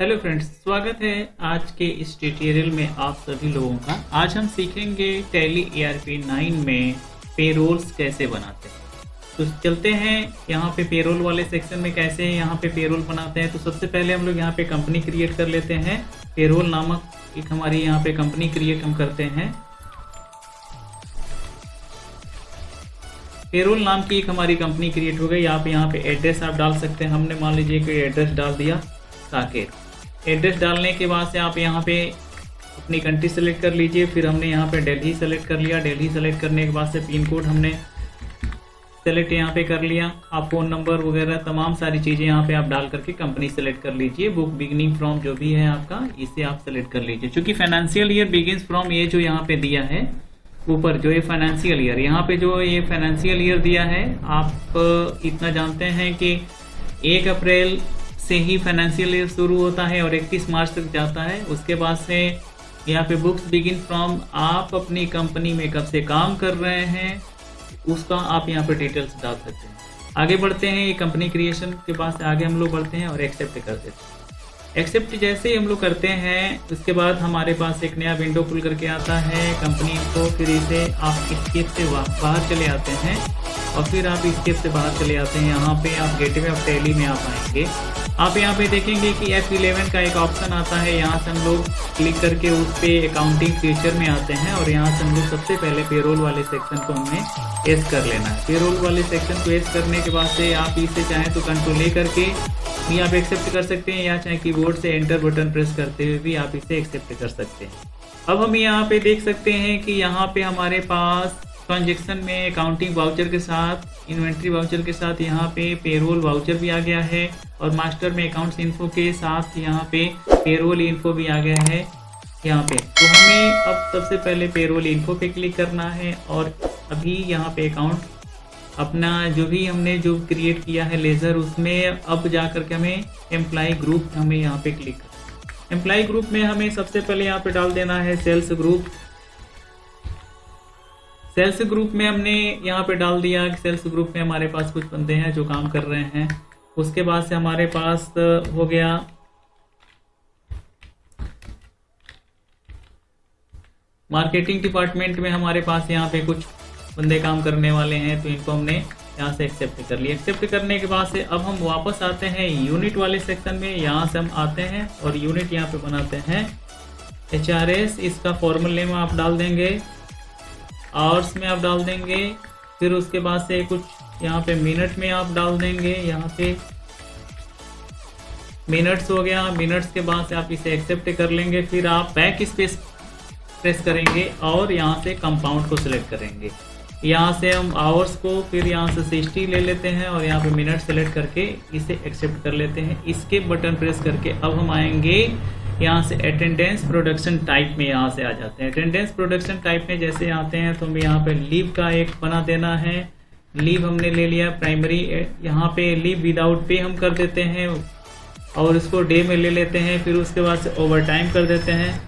Hello friends, स्वागत है आज के इस ट्यूटोरियल में आप सभी लोगों का। आज हम सीखेंगे टैली ERP 9 में पेरोल्स कैसे बनाते हैं। तो चलते हैं यहाँ पे पेरोल वाले सेक्शन में कैसे यहाँ पे पेरोल बनाते हैं। तो सबसे पहले हम लोग यहाँ पे कंपनी क्रिएट कर लेते हैं। पेरोल नामक एक हमारी यहाँ पे कंपनी क्रिएट हम करते हैं। पेरोल नाम की एक हमारी कंपनी क्रिएट हो गई। आप यहाँ पे एड्रेस आप डाल सकते हैं। हमने मान लीजिए कि एड्रेस डाल दिया साकेत। एड्रेस डालने के बाद से आप यहाँ पे अपनी कंट्री सेलेक्ट कर लीजिए। फिर हमने यहाँ पे दिल्ली सेलेक्ट कर लिया। दिल्ली सेलेक्ट करने के बाद से पिन कोड हमने सेलेक्ट यहाँ पे कर लिया। आप फ़ोन नंबर वगैरह तमाम सारी चीज़ें यहाँ पे आप डाल करके कंपनी सेलेक्ट कर लीजिए। बुक बिगिनिंग फ्रॉम जो भी है आपका, इसे आप सेलेक्ट कर लीजिए। चूँकि फाइनेंशियल ईयर बिगिन्स फ्रॉम ये जो यहाँ पे दिया है ऊपर जो ये फाइनेंशियल ईयर, यहाँ पे जो ये फाइनेंशियल ईयर दिया है, आप इतना जानते हैं कि 1 अप्रैल से ही फाइनेंशियल ईयर शुरू होता है और 31 मार्च तक जाता है। उसके बाद से यहाँ पे बुक्स बिगिन फ्रॉम आप अपनी कंपनी में कब से काम कर रहे हैं उसका आप यहाँ पे डिटेल्स डाल सकते हैं। आगे बढ़ते हैं। ये कंपनी क्रिएशन के बाद से आगे हम लोग बढ़ते हैं और एक्सेप्ट कर देते हैं। एक्सेप्ट जैसे ही हम लोग करते हैं उसके बाद हमारे पास एक नया विंडो खुल करके आता है कंपनी को। फिर इसे आप स्केप से बाहर चले आते हैं और फिर आप स्केप से बाहर चले आते हैं। यहाँ पे आप गेटवे ऑफ टैली में आप आएंगे। आप यहाँ पे देखेंगे कि F11 का एक ऑप्शन आता है। यहाँ से हम लोग क्लिक करके उस पर अकाउंटिंग फीचर में आते हैं और यहाँ से हम लोग सबसे पहले पेरोल वाले सेक्शन को हमें एस कर लेना है। पेरोल वाले सेक्शन को एस करने के बाद से आप इसे चाहें तो कंट्रोल ए करके भी आप एक्सेप्ट कर सकते हैं या चाहे कीबोर्ड से एंटर बटन प्रेस करते हुए भी आप इसे एक्सेप्ट कर सकते हैं। अब हम यहाँ पे देख सकते हैं कि यहाँ पे हमारे पास ट्रांजेक्शन में अकाउंटिंग वाउचर के साथ, इन्वेंट्री वाउचर के साथ यहाँ पे पेरोल वाउचर भी आ गया है और मास्टर में अकाउंट्स इन्फो के साथ यहाँ पे पेरोल इन्फो भी आ गया है यहाँ पे। तो हमें अब सबसे पहले पेरोल इन्फो पे क्लिक करना है और अभी यहाँ पे अकाउंट अपना जो भी हमने जो क्रिएट किया है लेजर, उसमें अब जा करके हमें एम्प्लॉय ग्रुप हमें यहाँ पे क्लिक करना है। एम्प्लॉय ग्रुप में हमें सबसे पहले यहाँ पे डाल देना है सेल्स ग्रुप। सेल्स ग्रुप में हमने यहाँ पे डाल दिया कि सेल्स ग्रुप में हमारे पास कुछ बंदे हैं जो काम कर रहे हैं। उसके बाद से हमारे पास हो गया मार्केटिंग डिपार्टमेंट में हमारे पास यहाँ पे कुछ बंदे काम करने वाले हैं, तो इनको हमने यहाँ से एक्सेप्ट कर लिया। एक्सेप्ट करने के बाद से अब हम वापस आते हैं यूनिट वाले सेक्शन में। यहाँ से हम आते हैं और यूनिट यहाँ पे बनाते हैं HRS। इसका फॉर्मल नेम आप डाल देंगे, आवर्स में आप डाल देंगे। फिर उसके बाद से कुछ यहाँ पे मिनट में आप डाल देंगे। यहाँ पे मिनट्स हो गया। मिनट्स के बाद से आप इसे एक्सेप्ट कर लेंगे। फिर आप बैक स्पेस प्रेस करेंगे और यहाँ से कंपाउंड को सिलेक्ट करेंगे। यहाँ से हम आवर्स को फिर यहाँ से 60 ले लेते हैं और यहाँ पे मिनट सेलेक्ट करके इसे एक्सेप्ट कर लेते हैं। इसके बटन प्रेस करके अब हम आएंगे यहाँ से अटेंडेंस प्रोडक्शन टाइप में यहाँ से आ जाते हैं। अटेंडेंस प्रोडक्शन टाइप में जैसे आते हैं तो हमें यहाँ पे लीव का एक बना देना है। लीव हमने ले लिया प्राइमरी। यहाँ पे लीव विदाउट पे हम कर देते हैं और इसको डे में ले लेते हैं। फिर उसके बाद से ओवर टाइम कर देते हैं।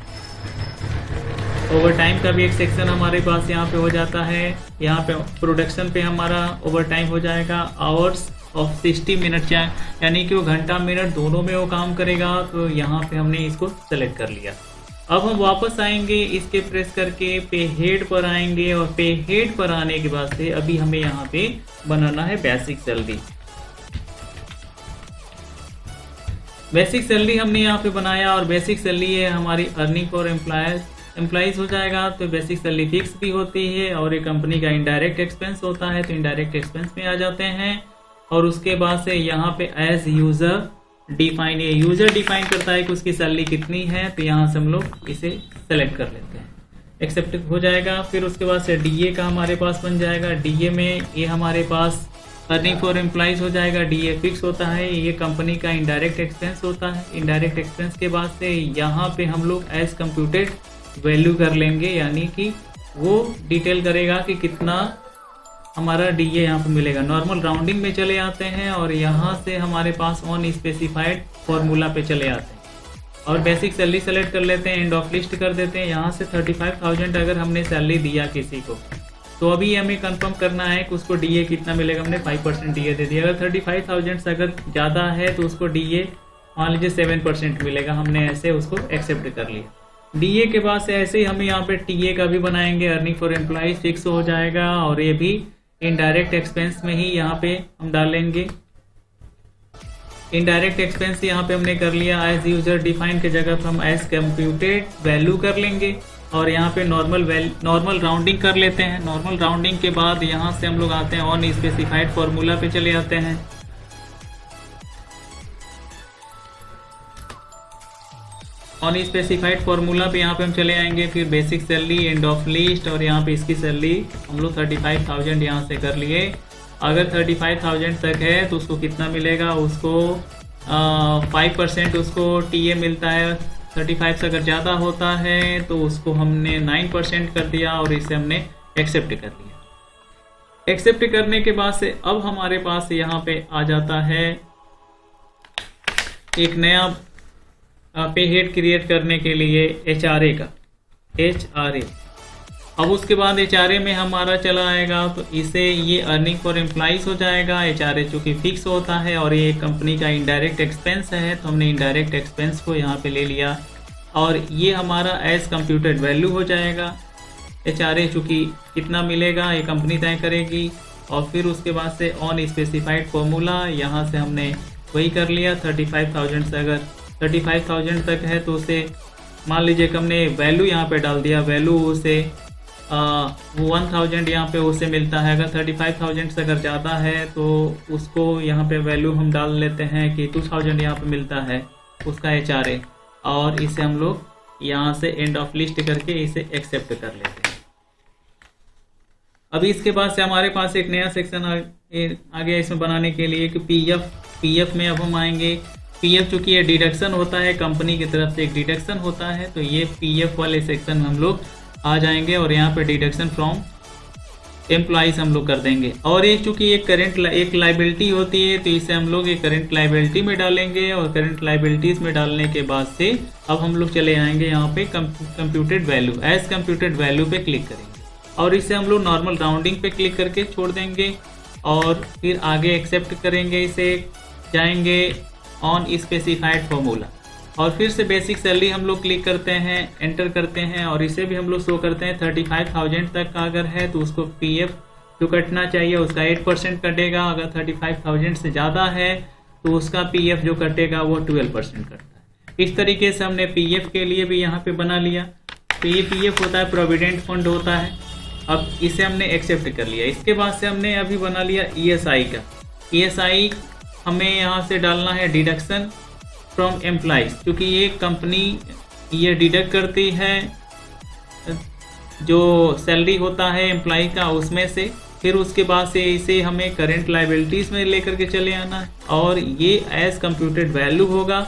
ओवर टाइम का भी एक सेक्शन हमारे पास यहाँ पे हो जाता है। यहाँ पे प्रोडक्शन पे हमारा ओवर टाइम हो जाएगा आवर्स ऑफ 60 मिनट, यानी कि वो घंटा मिनट दोनों में वो काम करेगा। तो यहाँ पे हमने इसको सेलेक्ट कर लिया। अब हम वापस आएंगे, इसके प्रेस करके पे हेड पर आएंगे और पे हेड पर आने के बाद से अभी हमें यहाँ पे बनाना है बेसिक सैलरी। बेसिक सैलरी हमने यहाँ पे बनाया और बेसिक सैलरी है हमारी अर्निंग फॉर एम्प्लॉइज हो जाएगा। तो बेसिक सैलरी फिक्स भी होती है और ये कंपनी का इनडायरेक्ट एक्सपेंस होता है, तो इनडायरेक्ट एक्सपेंस में आ जाते हैं। और उसके बाद से यहाँ पे एज यूजर डिफाइन, ये यूजर डिफाइन करता है कि उसकी सैलरी कितनी है। तो यहाँ से हम लोग इसे सेलेक्ट कर लेते हैं, एक्सेप्ट हो जाएगा। फिर उसके बाद से DA का हमारे पास बन जाएगा। DA में ये हमारे पास अर्निंग फॉर एम्प्लॉइज हो जाएगा। DA फिक्स होता है, ये कंपनी का इनडायरेक्ट एक्सपेंस होता है। इनडायरेक्ट एक्सपेंस के बाद से यहाँ पे हम लोग एज कंप्यूटेड वैल्यू कर लेंगे, यानी कि वो डिटेल करेगा कि कितना हमारा DA यहाँ पे मिलेगा। नॉर्मल राउंडिंग में चले आते हैं और यहाँ से हमारे पास ऑन स्पेसिफाइड फॉर्मूला पे चले आते हैं और बेसिक सैलरी सेलेक्ट कर लेते हैं। एंड ऑफ लिस्ट कर देते हैं। यहाँ से 35,000 अगर हमने सैलरी दिया किसी को, तो अभी हमें कंफर्म करना है कि उसको DA कितना मिलेगा। हमने 5% DA दे दिया। अगर 35,000 से अगर ज़्यादा है तो उसको DA मान लीजिए 7% मिलेगा, हमने ऐसे उसको एक्सेप्ट कर लिया। डीए के बाद से ऐसे ही हम यहाँ पे टीए का भी बनाएंगे, अर्निंग फॉर एम्प्लॉइज फिक्स हो जाएगा और ये भी इनडायरेक्ट एक्सपेंस में ही यहाँ पे हम डालेंगे। इनडायरेक्ट एक्सपेंस यहाँ पे हमने कर लिया, एज यूजर डिफाइन के जगह पर हम एज कंप्यूटेड वैल्यू कर लेंगे और यहाँ पे नॉर्मल राउंडिंग कर लेते हैं। नॉर्मल राउंडिंग के बाद यहाँ से हम लोग आते हैं ऑन स्पेसिफाइड फार्मूला पे चले जाते हैं। ऑन स्पेसिफाइड फार्मूला पे यहाँ पे हम चले आएंगे, फिर basic salary, end of list, और यहाँ पे इसकी सैलरी हम लोग 35,000 यहाँ से कर लिए। अगर 35,000 तक है तो उसको कितना मिलेगा, उसको 5% उसको टीए मिलता है। 35 से अगर ज़्यादा होता है तो उसको हमने 9% कर दिया और इसे हमने एक्सेप्ट कर लिया। एक्सेप्ट करने के बाद से अब हमारे पास यहाँ पे आ जाता है एक नया पे हेड क्रिएट करने के लिए HRA का, HRA। अब उसके बाद HRA में हमारा चला आएगा तो इसे ये अर्निंग फॉर एम्प्लॉइज हो जाएगा। HRA चूँकि फिक्स होता है और ये कंपनी का इनडायरेक्ट एक्सपेंस है तो हमने इनडायरेक्ट एक्सपेंस को यहाँ पे ले लिया और ये हमारा एज कंप्यूटेड वैल्यू हो जाएगा। HRA चूँकि कितना मिलेगा ये कंपनी तय करेगी। और फिर उसके बाद से ऑन स्पेसिफाइड फॉर्मूला यहाँ से हमने वही कर लिया। 35,000 से अगर 35,000 तक है तो उसे मान लीजिए कि हमने वैल्यू यहाँ पे डाल दिया, वैल्यू उसे 1,000 यहाँ पे उसे मिलता है। अगर 35,000 से अगर ज़्यादा है तो उसको यहाँ पे वैल्यू हम डाल लेते हैं कि 2,000 यहाँ पे मिलता है उसका HRA, और इसे हम लोग यहाँ से एंड ऑफ लिस्ट करके इसे एक्सेप्ट कर लेते हैं। अभी इसके बाद से हमारे पास एक नया सेक्शन आ गया इसमें बनाने के लिए कि पीएफ में अब हम आएंगे। पीएफ चूँकि ये डिडक्शन होता है, कंपनी की तरफ से एक डिडक्शन होता है, तो ये पीएफ वाले सेक्शन में हम लोग आ जाएंगे और यहाँ पे डिडक्शन फ्रॉम एम्प्लॉइज हम लोग कर देंगे। और ये चूँकि एक लाइबिलिटी होती है तो इसे हम लोग एक करंट लाइबिलिटी में डालेंगे और करंट लाइबिलिटीज में डालने के बाद से अब हम लोग चले आएंगे यहाँ पे computed value, as computed value पे क्लिक करेंगे और इसे हम लोग नॉर्मल राउंडिंग पे क्लिक करके छोड़ देंगे और फिर आगे एक्सेप्ट करेंगे। इसे जाएंगे ऑन स्पेसिफाइड फॉर्मूला और फिर से बेसिक सैलरी हम लोग क्लिक करते हैं, एंटर करते हैं और इसे भी हम लोग शो करते हैं। 35,000 तक का अगर है तो उसको पीएफ जो कटना चाहिए उसका 8% कटेगा। अगर 35,000 से ज़्यादा है तो उसका पीएफ जो कटेगा वो 12% कटता है। इस तरीके से हमने पीएफ के लिए भी यहाँ पे बना लिया। तो ये पीएफ होता है, प्रोविडेंट फंड होता है। अब इसे हमने एक्सेप्ट कर लिया। इसके बाद से हमने अभी बना लिया ईएसआई का। ईएसआई हमें यहाँ से डालना है डिडक्शन फ्रॉम एम्प्लॉइज, क्योंकि ये कंपनी ये डिडक्ट करती है जो सैलरी होता है एम्प्लॉय का उसमें से। फिर उसके बाद से इसे हमें करंट लाइबिलिटीज़ में लेकर के चले आना है और ये एज कंप्यूटेड वैल्यू होगा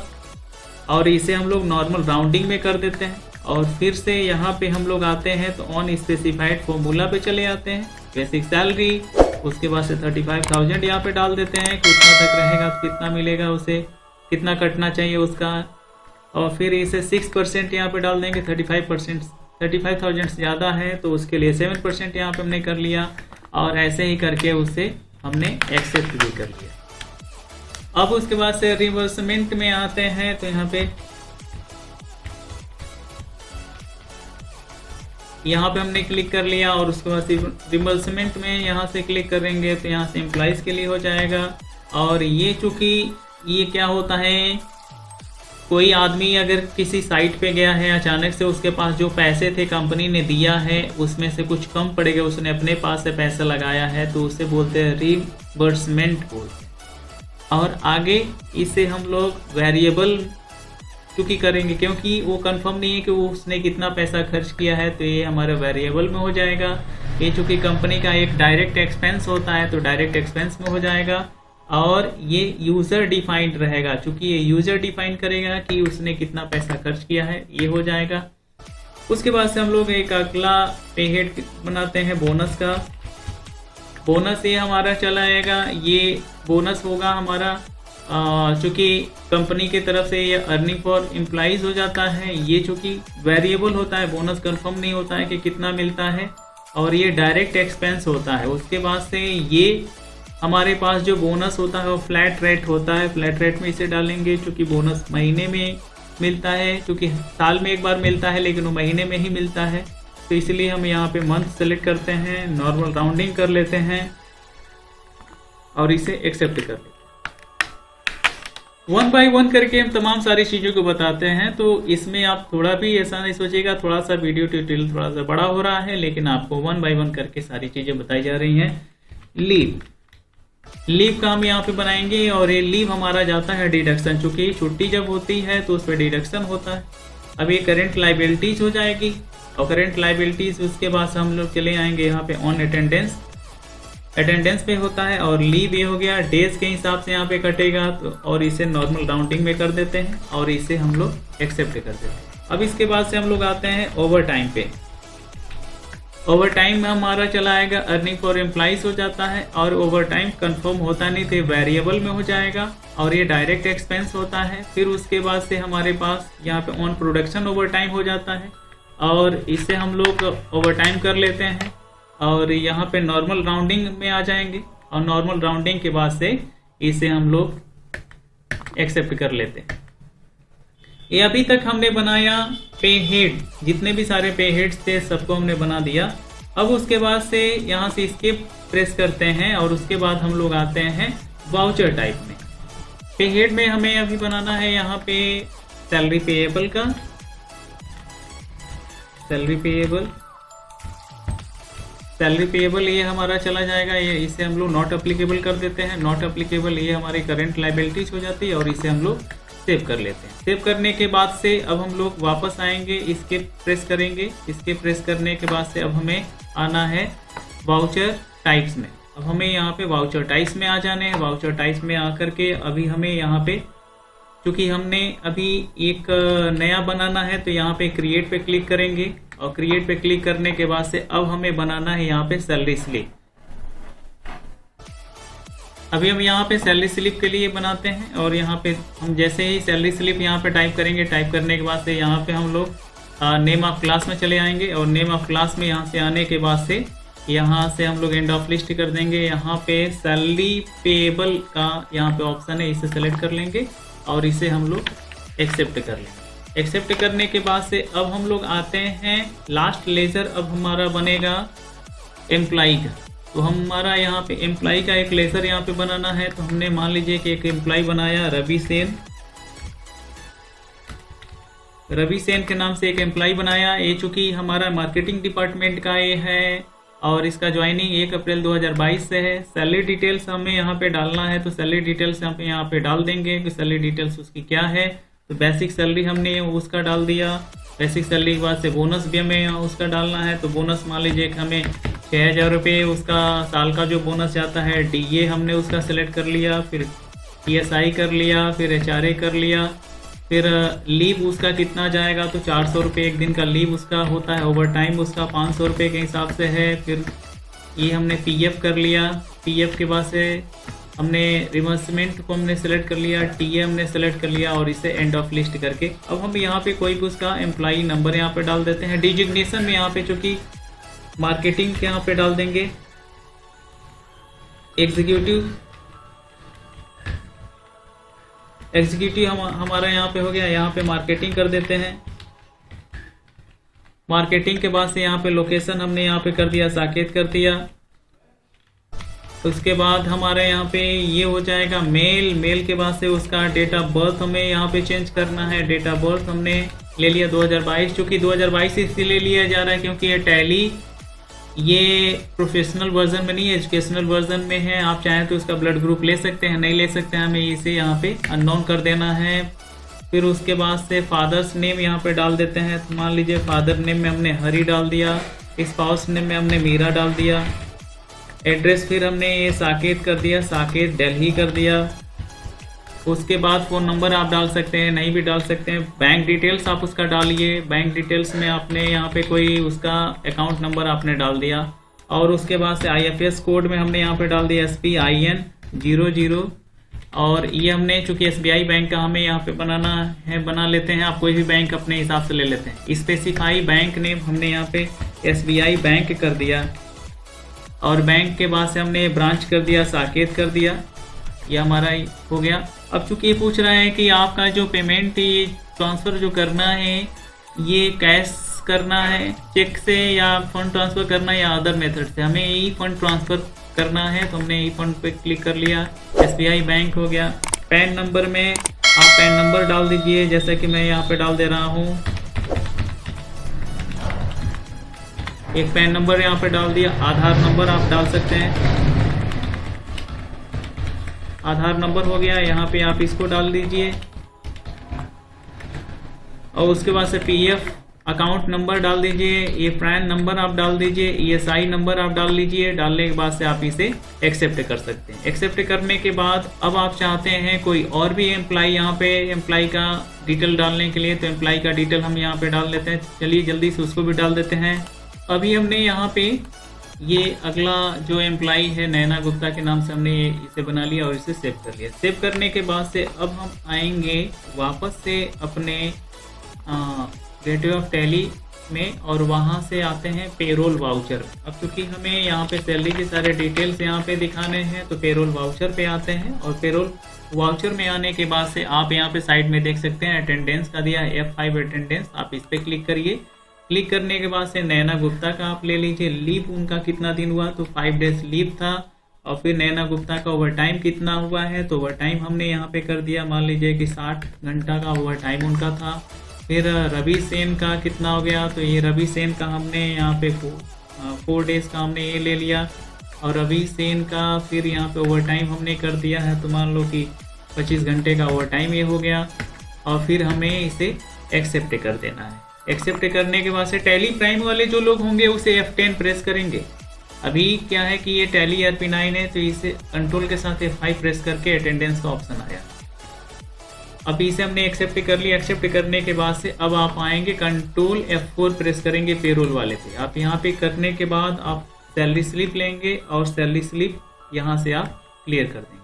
और इसे हम लोग नॉर्मल राउंडिंग में कर देते हैं। और फिर से यहाँ पे हम लोग आते हैं तो ऑन स्पेसिफाइड फॉर्मूला पे चले आते हैं, बेसिक सैलरी, उसके बाद से 35,000 यहाँ पे डाल देते हैं। कितना तक रहेगा तो कितना मिलेगा, उसे कितना कटना चाहिए उसका, और फिर इसे 6% यहाँ पे डाल देंगे। 35,000 से ज़्यादा है तो उसके लिए 7% यहाँ पे हमने कर लिया और ऐसे ही करके उसे हमने एक्सेप्ट भी कर लिया। अब उसके बाद से रिवर्समेंट में आते हैं तो यहाँ पे हमने क्लिक कर लिया और उसके बाद रिवर्समेंट में यहाँ से क्लिक करेंगे तो यहाँ से एम्प्लॉइज़ के लिए हो जाएगा। और ये चूँकि ये क्या होता है, कोई आदमी अगर किसी साइट पे गया है अचानक से, उसके पास जो पैसे थे कंपनी ने दिया है उसमें से कुछ कम पड़ेगा, उसने अपने पास से पैसा लगाया है तो उसे बोलते हैं रिवर्समेंट बोलते हैं। और आगे इसे हम लोग वेरिएबल क्योंकि करेंगे, क्योंकि वो कंफर्म नहीं है कि वो उसने कितना पैसा खर्च किया है, तो ये हमारे वेरिएबल में हो जाएगा। ये चूँकि कंपनी का एक डायरेक्ट एक्सपेंस होता है तो डायरेक्ट एक्सपेंस में हो जाएगा। और ये यूज़र डिफाइंड रहेगा, क्योंकि ये यूज़र डिफाइन करेगा कि उसने कितना पैसा खर्च किया है, ये हो जाएगा। उसके बाद से हम लोग एक अगला पे हेड बनाते हैं बोनस का। बोनस ये हमारा चला आएगा, ये बोनस होगा हमारा चूँकि कंपनी की तरफ से ये अर्निंग फॉर एम्प्लॉइज हो जाता है। ये चूँकि वेरिएबल होता है, बोनस कंफर्म नहीं होता है कि कितना मिलता है, और ये डायरेक्ट एक्सपेंस होता है। उसके बाद से ये हमारे पास जो बोनस होता है वो फ्लैट रेट होता है, फ्लैट रेट में इसे डालेंगे क्योंकि बोनस महीने में मिलता है, क्योंकि साल में एक बार मिलता है लेकिन वो महीने में ही मिलता है, तो इसलिए हम यहाँ पे मंथ सेलेक्ट करते हैं, नॉर्मल राउंडिंग कर लेते हैं और इसे एक्सेप्ट कर लेते हैं। वन बाय वन करके हम तमाम सारी चीज़ों को बताते हैं, तो इसमें आप थोड़ा भी ऐसा नहीं सोचिएगा थोड़ा सा वीडियो ट्यूटोरियल थोड़ा सा बड़ा हो रहा है, लेकिन आपको वन बाय वन करके सारी चीज़ें बताई जा रही हैं। लीव का हम यहाँ पे बनाएंगे और ये लीव हमारा जाता है डिडक्शन, चूंकि छुट्टी जब होती है तो उस पर डिडक्शन होता है। अब ये करेंट लाइबिलिटीज हो जाएगी और करेंट लाइबिलिटीज उसके बाद से हम लोग चले आएंगे यहाँ पे ऑन अटेंडेंस पे होता है, और लीव ये हो गया डेज के हिसाब से यहाँ पे कटेगा, तो और इसे नॉर्मल राउंडिंग में कर देते हैं और इसे हम लोग एक्सेप्ट कर देते हैं। अब इसके बाद से हम लोग आते हैं ओवर टाइम पे। ओवर टाइम में हमारा चला आएगा अर्निंग फॉर एम्प्लॉइज हो जाता है, और ओवर टाइम कन्फर्म होता नहीं तो वेरिएबल में हो जाएगा और ये डायरेक्ट एक्सपेंस होता है। फिर उसके बाद से हमारे पास यहाँ पे ऑन प्रोडक्शन ओवर टाइम हो जाता है और इसे हम लोग ओवर टाइम कर लेते हैं और यहाँ पे नॉर्मल राउंडिंग में आ जाएंगे और नॉर्मल राउंडिंग के बाद से इसे हम लोग एक्सेप्ट कर लेते हैं। ये अभी तक हमने बनाया पे हेड, जितने भी सारे पे हेड्स थे सबको हमने बना दिया। अब उसके बाद से यहाँ से स्किप प्रेस करते हैं और उसके बाद हम लोग आते हैं वाउचर टाइप में। पे हेड में हमें अभी बनाना है यहाँ पे सैलरी पेएबल का, सैलरी पेएबल ये हमारा चला जाएगा, ये इसे हम लोग नॉट अप्लीकेबल कर देते हैं। नॉट अप्लीकेबल ये हमारी करंट लाइबिलिटीज हो जाती है और इसे हम लोग सेव कर लेते हैं। सेव करने के बाद से अब हम लोग वापस आएंगे, इसके प्रेस करेंगे, इसके प्रेस करने के बाद से अब हमें आना है वाउचर टाइप्स में। अब हमें यहाँ पे वाउचर टाइप्स में आ जाने हैं। वाउचर टाइप्स में आकर के अभी हमें यहाँ पे, क्योंकि हमने अभी एक नया बनाना है तो यहाँ पे क्रिएट पे क्लिक करेंगे और क्रिएट पे क्लिक करने के बाद से अब हमें बनाना है यहाँ पे सैलरी स्लिप। अभी हम यहाँ पे सैलरी स्लिप के लिए बनाते हैं और यहाँ पे हम जैसे ही सैलरी स्लिप यहाँ पे टाइप करेंगे, टाइप करने के बाद से यहाँ पे हम लोग नेम ऑफ क्लास में चले आएंगे और नेम ऑफ क्लास में यहाँ से आने के बाद से यहाँ से हम लोग एंड ऑफ लिस्ट कर देंगे। यहाँ पे सैलरी पेएबल का यहाँ पे ऑप्शन है, इसे सेलेक्ट कर लेंगे और इसे हम लोग एक्सेप्ट कर लेंगे। एक्सेप्ट करने के बाद से अब हम लोग आते हैं लास्ट लेजर। अब हमारा बनेगा एम्प्लॉई का, तो हमारा यहाँ पे एम्प्लॉई का एक लेजर यहाँ पे बनाना है। तो हमने मान लीजिए कि एक एम्प्लॉई बनाया रवि सेन के नाम से एक एम्प्लॉई बनाया। ये चूँकि हमारा मार्केटिंग डिपार्टमेंट का ये है और इसका ज्वाइनिंग 1 अप्रैल 2022 से है। सैलरी डिटेल्स हमें यहाँ पे डालना है, तो सैलरी डिटेल्स हम यहाँ पे डाल देंगे कि सैलरी डिटेल्स उसकी क्या है। तो बेसिक सैलरी हमने उसका डाल दिया। बेसिक सैलरी के बाद से बोनस भी हमें उसका डालना है। तो बोनस मान लीजिए कि हमें 6000 रुपये उसका साल का जो बोनस जाता है, DA हमने उसका सेलेक्ट कर लिया, फिर PSI कर लिया, फिर HRA कर लिया, फिर लीव उसका कितना जाएगा तो 400 रुपये एक दिन का लीव उसका होता है। ओवर टाइम उसका 500 रुपये के हिसाब से है। फिर ये हमने PF कर लिया। PF के बाद से हमने रिवर्समेंट को हमने सेलेक्ट कर लिया, TA हमने सेलेक्ट कर लिया और इसे एंड ऑफ लिस्ट करके अब हम यहाँ पे कोई भी उसका एम्प्लॉई नंबर यहाँ पे डाल देते हैं। डिजिग्नेशन में यहाँ पे चूँकि मार्केटिंग के यहाँ पे डाल देंगे एग्जीक्यूटिव हमारा यहाँ पे हो गया। यहाँ पे मार्केटिंग कर देते हैं। मार्केटिंग के बाद से यहाँ पे लोकेशन हमने यहाँ पे कर दिया, साकेत कर दिया। उसके बाद हमारे यहाँ पे ये हो जाएगा मेल के बाद से उसका डेट ऑफ बर्थ हमें यहाँ पे चेंज करना है। डेट ऑफ बर्थ हमने ले लिया 2022, चूँकि 2022 इसलिए लिया जा रहा है क्योंकि ये टैली ये प्रोफेशनल वर्जन में नहीं है, एजुकेशनल वर्जन में है। आप चाहें तो उसका ब्लड ग्रुप ले सकते हैं, नहीं ले सकते हैं, हमें इसे यहाँ पे अननोन कर देना है। फिर उसके बाद से फादर्स नेम यहाँ पे डाल देते हैं। तो मान लीजिए फादर नेम में हमने हरी डाल दिया, स्पाउस नेम में हमने मीरा डाल दिया। एड्रेस फिर हमने ये साकेत कर दिया, साकेत दिल्ली कर दिया। उसके बाद फ़ोन नंबर आप डाल सकते हैं, नहीं भी डाल सकते हैं। बैंक डिटेल्स आप उसका डालिए। बैंक डिटेल्स में आपने यहाँ पे कोई उसका अकाउंट नंबर आपने डाल दिया और उसके बाद से IFS कोड में हमने यहाँ पे डाल दिया SPIN 00। और ये हमने चूँकि SBI बैंक का हमें यहाँ पे बनाना है, बना लेते हैं। आप कोई भी बैंक अपने हिसाब से ले लेते हैं। स्पेसिफाई बैंक नेम हमने यहाँ पे SBI बैंक कर दिया और बैंक के बाद से हमने ब्रांच कर दिया, साकेत कर दिया, ये हमारा हो गया। अब चूंकि ये पूछ रहा है कि आपका जो पेमेंट ये ट्रांसफ़र जो करना है ये कैश करना है, चेक से, या फंड ट्रांसफ़र करना है, या अदर मेथड से, हमें ई फंड ट्रांसफ़र करना है तो हमने ई फंड पे क्लिक कर लिया। SBI बैंक हो गया। पैन नंबर में आप पैन नंबर डाल दीजिए, जैसा कि मैं यहाँ पे डाल दे रहा हूँ, एक पैन नंबर यहाँ पे डाल दिया। आधार नंबर आप डाल सकते हैं, आधार नंबर हो गया, यहाँ पे आप इसको डाल दीजिए। और उसके बाद से PF अकाउंट नंबर डाल दीजिए, ये पैन नंबर आप डाल दीजिए, ESI नंबर आप डाल लीजिए। डालने के बाद से आप इसे एक्सेप्ट कर सकते हैं। एक्सेप्ट करने के बाद अब आप चाहते हैं कोई और भी एम्प्लाई यहाँ पे एम्प्लाई का डिटेल डालने के लिए, तो एम्प्लाई का डिटेल हम यहाँ पे डाल देते हैं। चलिए जल्दी से उसको भी डाल देते हैं। अभी हमने यहाँ पे ये अगला जो एम्प्लाई है नैना गुप्ता के नाम से हमने इसे बना लिया और इसे सेव कर लिया। सेव करने के बाद से अब हम आएंगे वापस से अपने गेटवे ऑफ टैली में और वहाँ से आते हैं पेरोल वाउचर। अब क्योंकि हमें यहाँ पे सैलरी के सारे डिटेल्स यहाँ पे दिखाने हैं तो पेरोल वाउचर पे आते हैं। और पेरोल वाउचर में आने के बाद से आप यहाँ पे साइड में देख सकते हैं अटेंडेंस का दिया है, F5 अटेंडेंस, आप इस पर क्लिक करिए। क्लिक करने के बाद से नैना गुप्ता का आप ले लीजिए। लीव उनका कितना दिन हुआ, तो 5 डेज लीव था। और फिर नैना गुप्ता का ओवर टाइम कितना हुआ है, तो ओवर टाइम हमने यहाँ पे कर दिया, मान लीजिए कि 60 घंटा का ओवर टाइम उनका था। फिर रवि सेन का कितना हो गया, तो ये रवि सेन का हमने यहाँ पे 4 डेज का हमने ये ले लिया। और रवि सेन का फिर यहाँ पे ओवर टाइम हमने कर दिया है, तो मान लो कि 25 घंटे का ओवर टाइम ये हो गया। और फिर हमें इसे एक्सेप्ट कर देना है। एक्सेप्ट करने के बाद से टैली प्राइम वाले जो लोग होंगे उसे F10 प्रेस करेंगे। अभी क्या है कि ये टैली RP9 है, तो इसे कंट्रोल के साथ F5 प्रेस करके अटेंडेंस का ऑप्शन आया। अभी इसे हमने एक्सेप्ट कर लिया। एक्सेप्ट करने के बाद से अब आप आएंगे कंट्रोल F4 प्रेस करेंगे पेरोल वाले पे। आप यहाँ पे करने के बाद आप सैलरी स्लिप लेंगे और सैलरी स्लिप यहाँ से आप क्लियर कर देंगे।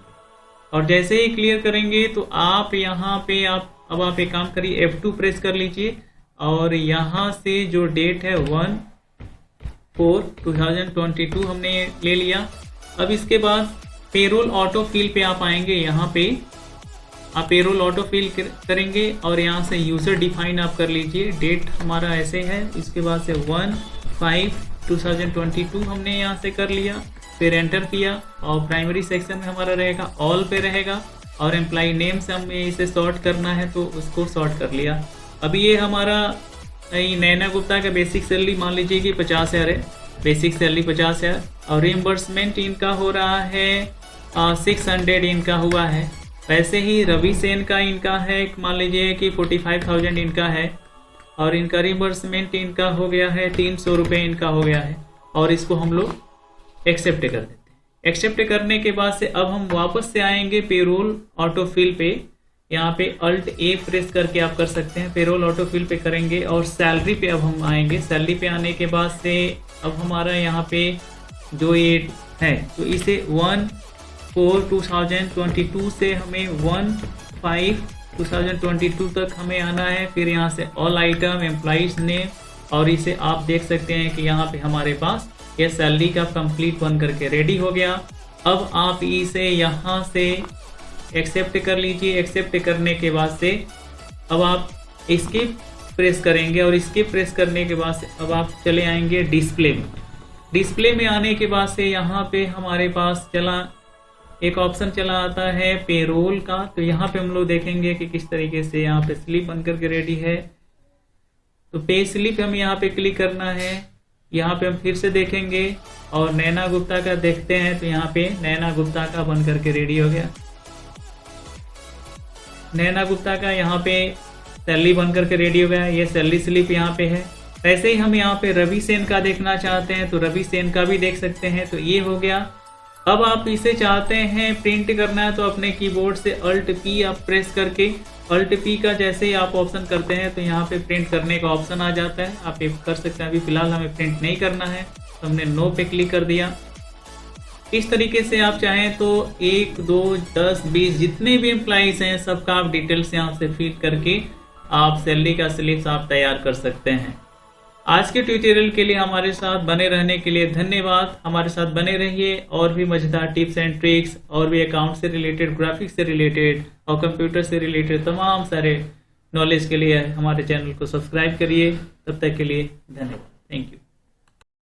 और जैसे ही क्लियर करेंगे तो आप यहाँ पे अब आप एक काम करिए, F2 प्रेस कर लीजिए और यहाँ से जो डेट है 1/4/2022 हमने ले लिया। अब इसके बाद पेरोल ऑटो फिल पे आप आएंगे। यहाँ पे आप पेरोल ऑटो फिल करेंगे और यहाँ से यूज़र डिफाइन आप कर लीजिए। डेट हमारा ऐसे है, इसके बाद से 1/5/2022 हमने यहाँ से कर लिया। फिर एंटर किया और प्राइमरी सेक्शन में हमारा रहेगा ऑल पे रहेगा। और एम्प्लाई नेम से हमें इसे सॉर्ट करना है तो उसको सॉर्ट कर लिया। अभी ये हमारा नैना गुप्ता का बेसिक सैलरी मान लीजिए कि 50,000 है, बेसिक सैलरी 50,000। और रिम्बर्समेंट इनका हो रहा है 600 इनका हुआ है। वैसे ही रवि सेन का इनका है, मान लीजिए कि 45,000 इनका है। और इनका रिम्बर्समेंट इनका हो गया है 300 रुपये इनका हो गया है। और इसको हम लोग एक्सेप्ट कर देते हैं। एक्सेप्ट करने के बाद से अब हम वापस से आएंगे पेरोल ऑटो फिल पे। यहाँ पे Alt A प्रेस करके आप कर सकते हैं। पेरोल ऑटो फिल पे करेंगे और सैलरी पे अब हम आएंगे। सैलरी पे आने के बाद से अब हमारा यहाँ पे जो ये है तो इसे 1/4/2022 से हमें 1/5/2022 तक हमें आना है। फिर यहाँ से ऑल आइटम एम्प्लॉइज नेम, और इसे आप देख सकते हैं कि यहाँ पे हमारे पास ये सैलरी का कंप्लीट बन करके रेडी हो गया। अब आप इसे यहाँ से एक्सेप्ट कर लीजिए। एक्सेप्ट करने के बाद से अब आप इसके प्रेस करेंगे और इसके प्रेस करने के बाद से अब आप चले आएंगे डिस्प्ले में। डिस्प्ले में आने के बाद से यहाँ पे हमारे पास एक ऑप्शन चला आता है पेरोल का। तो यहाँ पे हम लोग देखेंगे कि किस तरीके से यहाँ पे स्लिप बन करके रेडी है। तो पे स्लिप हम यहाँ पे क्लिक करना है। यहाँ पे हम फिर से देखेंगे और नैना गुप्ता का देखते हैं तो यहाँ पे नैना गुप्ता का बन करके रेडी हो गया। नैना गुप्ता का यहाँ पे सैलरी बन करके रेडी हो गया। ये सैलरी स्लिप यहाँ पे है। वैसे ही हम यहाँ पे रवि सेन का देखना चाहते हैं तो रवि सेन का भी देख सकते हैं। तो ये हो गया। अब आप इसे चाहते हैं प्रिंट करना है तो अपने कीबोर्ड से Alt P आप प्रेस करके Alt P का जैसे ही आप ऑप्शन करते हैं तो यहाँ पे प्रिंट करने का ऑप्शन आ जाता है। आप ये कर सकते हैं। अभी फिलहाल हमें प्रिंट नहीं करना है तो हमने नो पे क्लिक कर दिया। इस तरीके से आप चाहें तो 1, 2, 10, 20 जितने भी एम्प्लॉइज हैं सबका आप डिटेल्स यहाँ से फिल करके आप सैलरी का स्लिप्स आप तैयार कर सकते हैं। आज के ट्यूटोरियल के लिए हमारे साथ बने रहने के लिए धन्यवाद। हमारे साथ बने रहिए और भी मजेदार टिप्स एंड ट्रिक्स और भी अकाउंट से रिलेटेड, ग्राफिक्स से रिलेटेड और कंप्यूटर से रिलेटेड तमाम सारे नॉलेज के लिए हमारे चैनल को सब्सक्राइब करिए। तब तक के लिए धन्यवाद। Thank you.